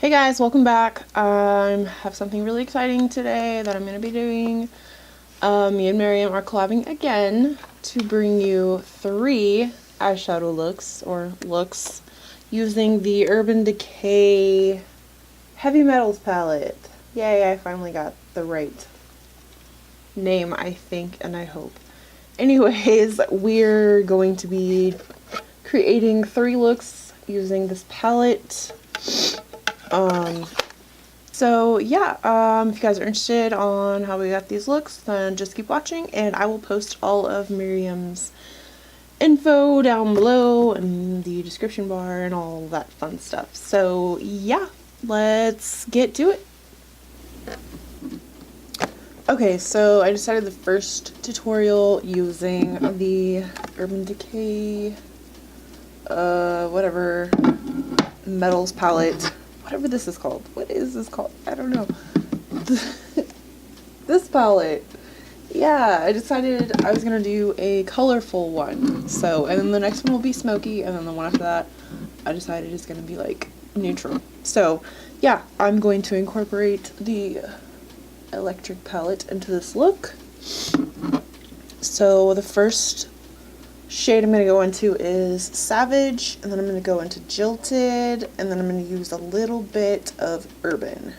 Hey guys, welcome back. I have something really exciting today that I'm going to be doing. Me and Mariam are collabing again to bring you 3 eyeshadow looks using the Urban Decay Heavy Metals palette. Yay, I finally got the right name, I think, and I hope. Anyways, we're going to be creating 3 looks using this palette. So yeah, if you guys are interested on how we got these looks, then just keep watching and I will post all of Mariam's info down below in the description bar and all that fun stuff. So yeah, let's get to it. Okay, so I decided the first tutorial using the Urban Decay, whatever, metals palette. Whatever this is called. What is this called? I don't know. This palette. Yeah, I decided I was gonna do a colorful one. So, and then the next one will be smoky, and then the one after that, I decided it's gonna be like neutral. So, yeah, I'm going to incorporate the electric palette into this look. So, the first shade I'm going to go into is Savage, and then I'm going to go into Jilted, and then I'm going to use a little bit of Urban.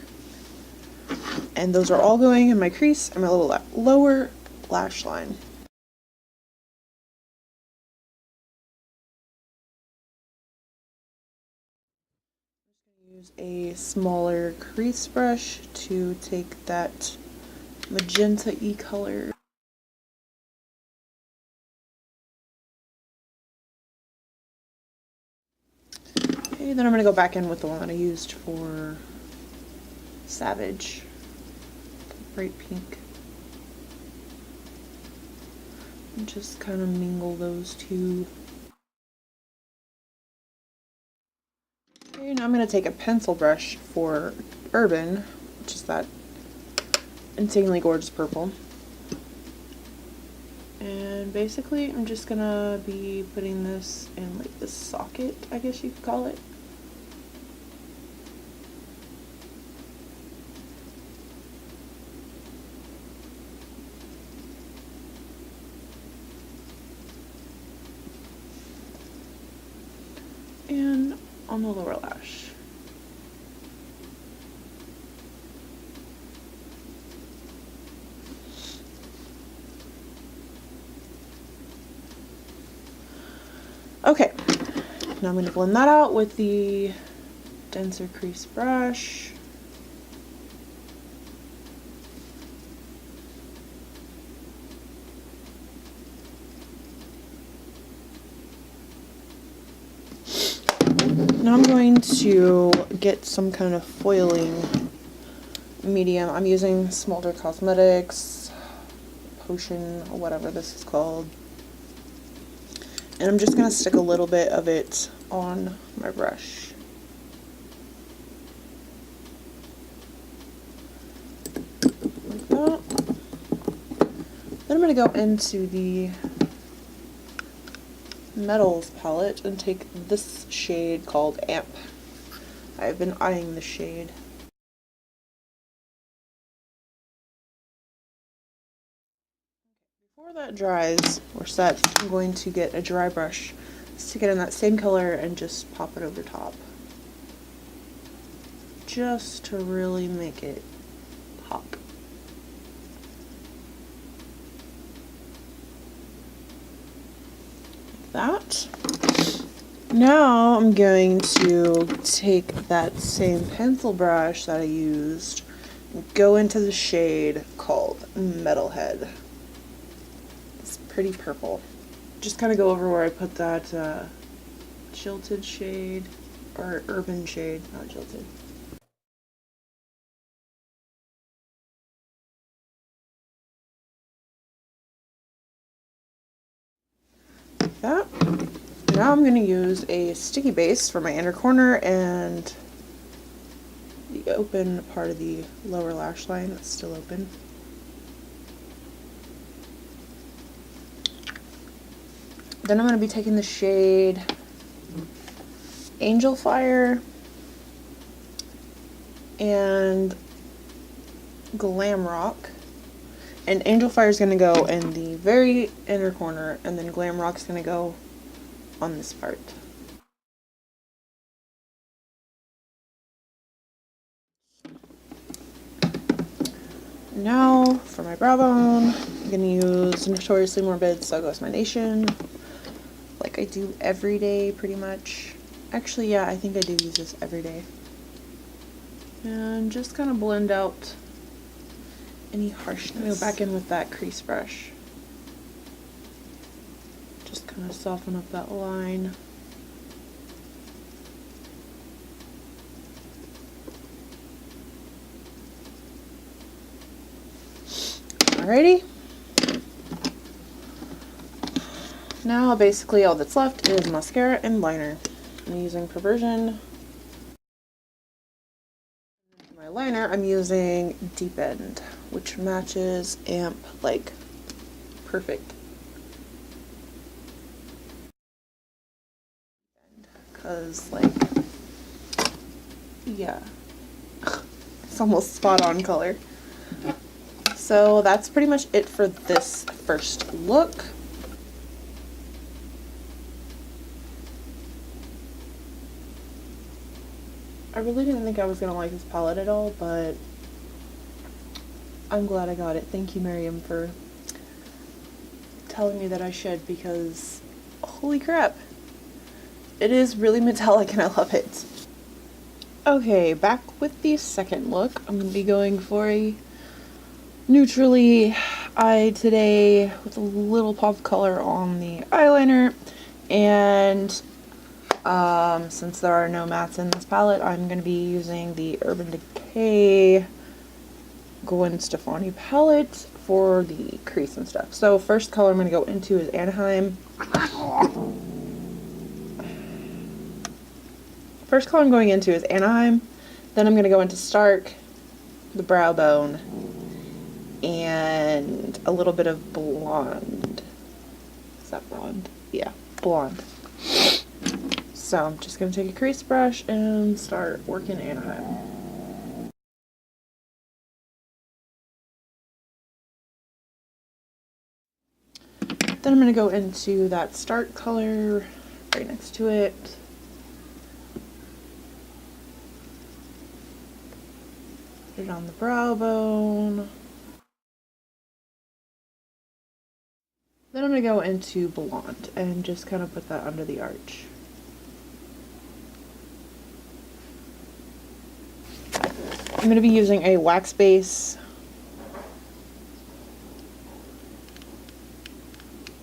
And those are all going in my crease and my little lower lash line. I'm just going to use a smaller crease brush to take that magenta-y color. Okay, then I'm going to go back in with the one that I used for Savage. Bright pink. And just kind of mingle those two. Okay, now I'm going to take a pencil brush for Urban, which is that insanely gorgeous purple. And basically I'm just going to be putting this in like the socket, I guess you could call it. And on the lower lash. Okay, now I'm going to blend that out with the denser crease brush. Now I'm going to get some kind of foiling medium. I'm using Smolder Cosmetics, Potion, or whatever this is called. And I'm just going to stick a little bit of it on my brush. Like that. Then I'm going to go into the Metals palette and take this shade called Amp. I've been eyeing the shade. Before that dries or sets, I'm going to get a dry brush, stick it in that same color, and just pop it over top. Just to really make it pop. That. Now I'm going to take that same pencil brush that I used and go into the shade called Metalhead. It's pretty purple. Just kind of go over where I put that Jilted shade, or Urban shade, not Jilted. Like that. Now I'm going to use a sticky base for my inner corner and the open part of the lower lash line that's still open. Then I'm going to be taking the shade Angel Fire and Glam Rock. And Angel Fire is going to go in the very inner corner, and then Glam Rock is going to go on this part. Now for my brow bone, I'm going to use Notoriously Morbid So Goes My Nation, like I do every day pretty much. Actually, yeah, I think I do use this every day. And just kind of blend out any harshness. Go back in with that crease brush. Just kind of soften up that line. Alrighty. Now basically all that's left is mascara and liner. I'm using Perversion. For my liner, I'm using Deep End, which matches Amp like perfect. Cause like, yeah, it's almost spot on color. So that's pretty much it for this first look. I really didn't think I was gonna like this palette at all, but I'm glad I got it. Thank you, Mariam, for telling me that I should, because holy crap, it is really metallic and I love it. Okay, back with the second look. I'm gonna be going for a neutrally eye today with a little pop of color on the eyeliner, and since there are no mattes in this palette, I'm going to be using the Urban Decay Gwen Stefani palette for the crease and stuff. So first color I'm going to go into is Anaheim. First color I'm going into is Anaheim. Then I'm going to go into Stark, the brow bone, and a little bit of blonde. Is that blonde? Yeah, blonde. So I'm just going to take a crease brush and start working Anaheim. Then I'm going to go into that Start color right next to it. Put it on the brow bone. Then I'm going to go into Blonde and just kind of put that under the arch. I'm going to be using a wax base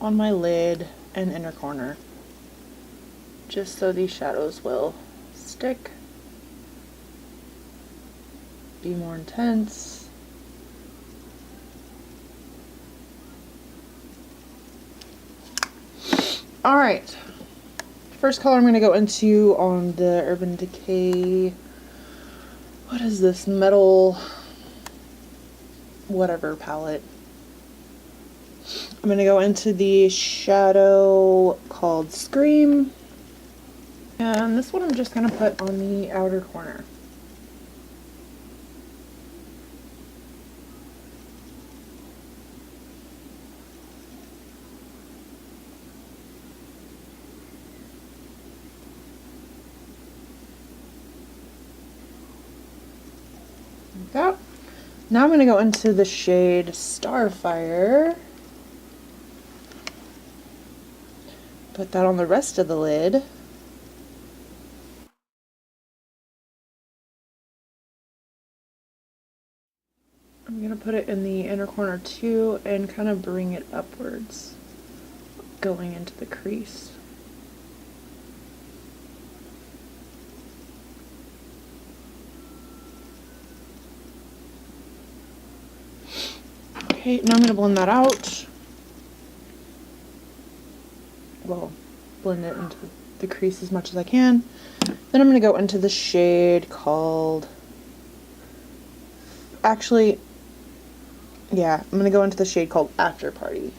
on my lid and inner corner, just so these shadows will stick, be more intense. Alright, first color I'm going to go into on the Urban Decay, what is this, metal whatever palette. I'm going to go into the shadow called Scream, and this one I'm just going to put on the outer corner. Like that. Now I'm going to go into the shade Starfire. Put that on the rest of the lid. I'm going to put it in the inner corner too and kind of bring it upwards, going into the crease. Okay, now I'm going to blend that out. Well, blend it into the crease as much as I can. Then I'm going to go into the shade called, actually, yeah, I'm going to go into the shade called After Party.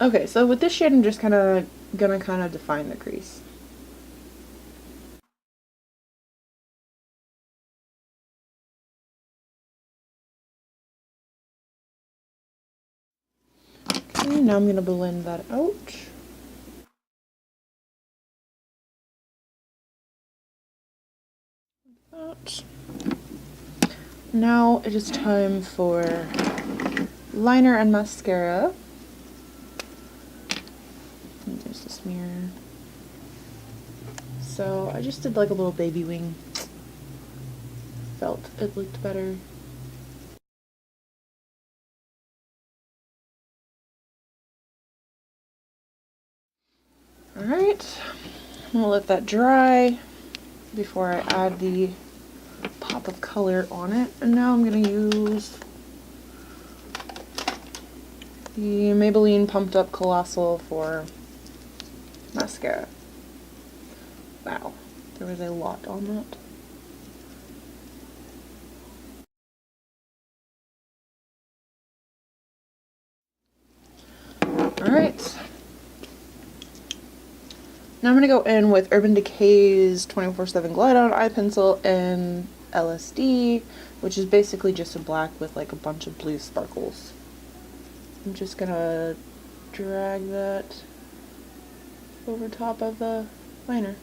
Okay, so with this shade I'm just going to define the crease. Okay, now I'm going to blend that out. Now it is time for liner and mascara. And there's this mirror. So I just did like a little baby wing. Felt it looked better. Alright, I'm gonna let that dry before I add the pop of color on it. And now I'm gonna use the Maybelline Pumped Up Colossal for mascara. Wow, there was a lot on that. Alright. Now I'm going to go in with Urban Decay's 24/7 Glide On Eye Pencil and LSD, which is basically just a black with like a bunch of blue sparkles. I'm just going to drag that over top of the liner.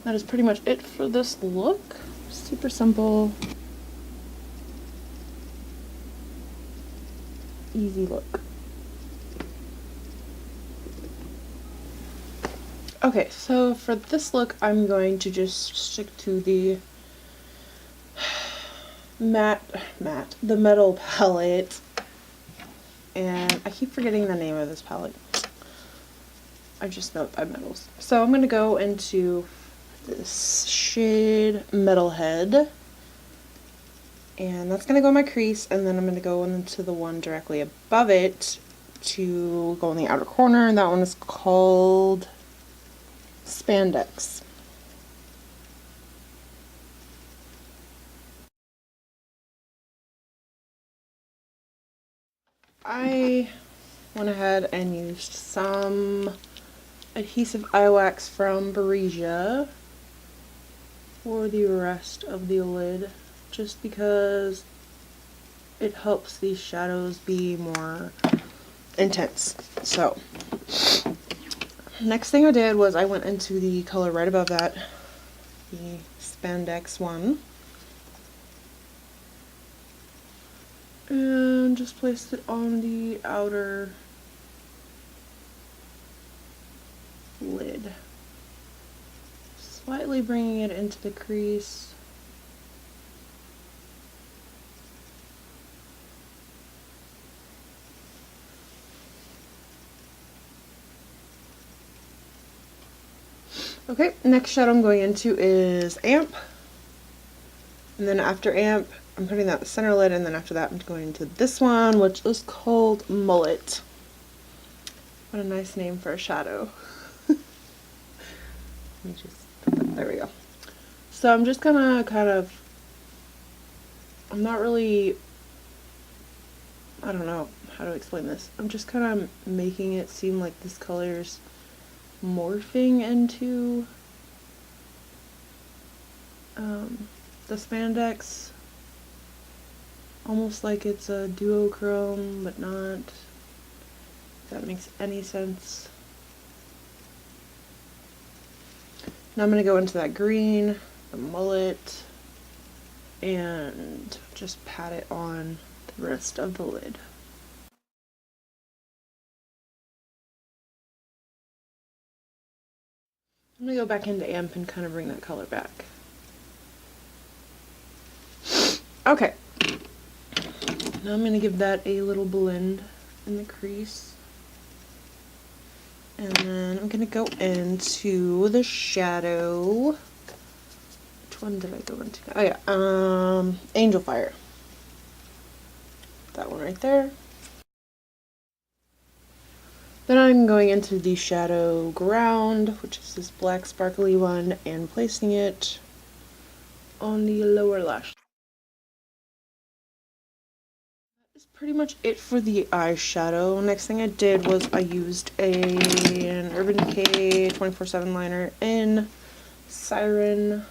That is pretty much it for this look. Super simple. Easy look. Okay, so for this look, I'm going to just stick to the the metal palette. And I keep forgetting the name of this palette. I just know it by metals. So I'm going to go into this shade Metalhead. And that's going to go in my crease, and then I'm going to go into the one directly above it to go in the outer corner, and that one is called Spandex. I went ahead and used some adhesive eye wax from Beresia for the rest of the lid, just because it helps these shadows be more intense. So next thing I did was I went into the color right above that, the Spandex one, and just placed it on the outer lid, slightly bringing it into the crease. Okay, next shadow I'm going into is Amp, and then after Amp I'm putting that in the center lid, and then after that I'm going into this one, which is called Mullet. What a nice name for a shadow. Let me just put that, there we go. So I'm just gonna I'm not really, I don't know how to explain this. I'm just kind of making it seem like this color's morphing into the spandex, almost like it's a duochrome, but not, if that makes any sense. Now I'm going to go into that green, the mullet, and just pat it on the rest of the lid. I'm going to go back into Amp and kind of bring that color back. Okay. Now I'm going to give that a little blend in the crease. And then I'm going to go into the shadow. Which one did I go into? Oh yeah, Angel Fire. That one right there. Then I'm going into the shadow ground, which is this black sparkly one, and placing it on the lower lash. That is pretty much it for the eyeshadow. Next thing I did was I used an Urban Decay 24/7 liner in Siren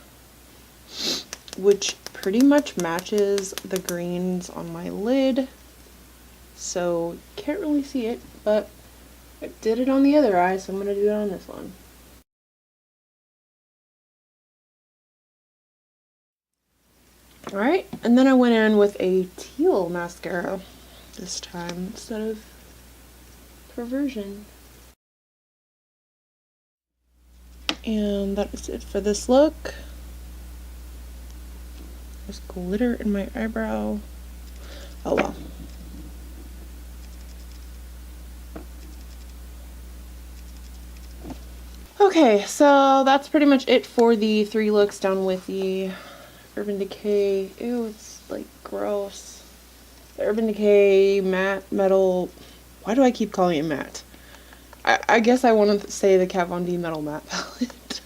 which pretty much matches the greens on my lid. So can't really see it, but I did it on the other eye, so I'm going to do it on this one. Alright, and then I went in with a teal mascara this time instead of Perversion. And that is it for this look. There's glitter in my eyebrow. Oh well. Okay, so that's pretty much it for the 3 looks done with the Urban Decay. Ew, it's like gross. The Urban Decay matte metal. Why do I keep calling it matte? I guess I want to say the Kat Von D metal matte palette.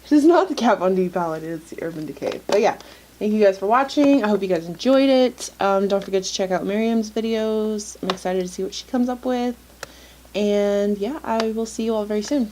It is not the Kat Von D palette, it's the Urban Decay. But yeah, thank you guys for watching. I hope you guys enjoyed it. Don't forget to check out Mariam's videos. I'm excited to see what she comes up with. And yeah, I will see you all very soon.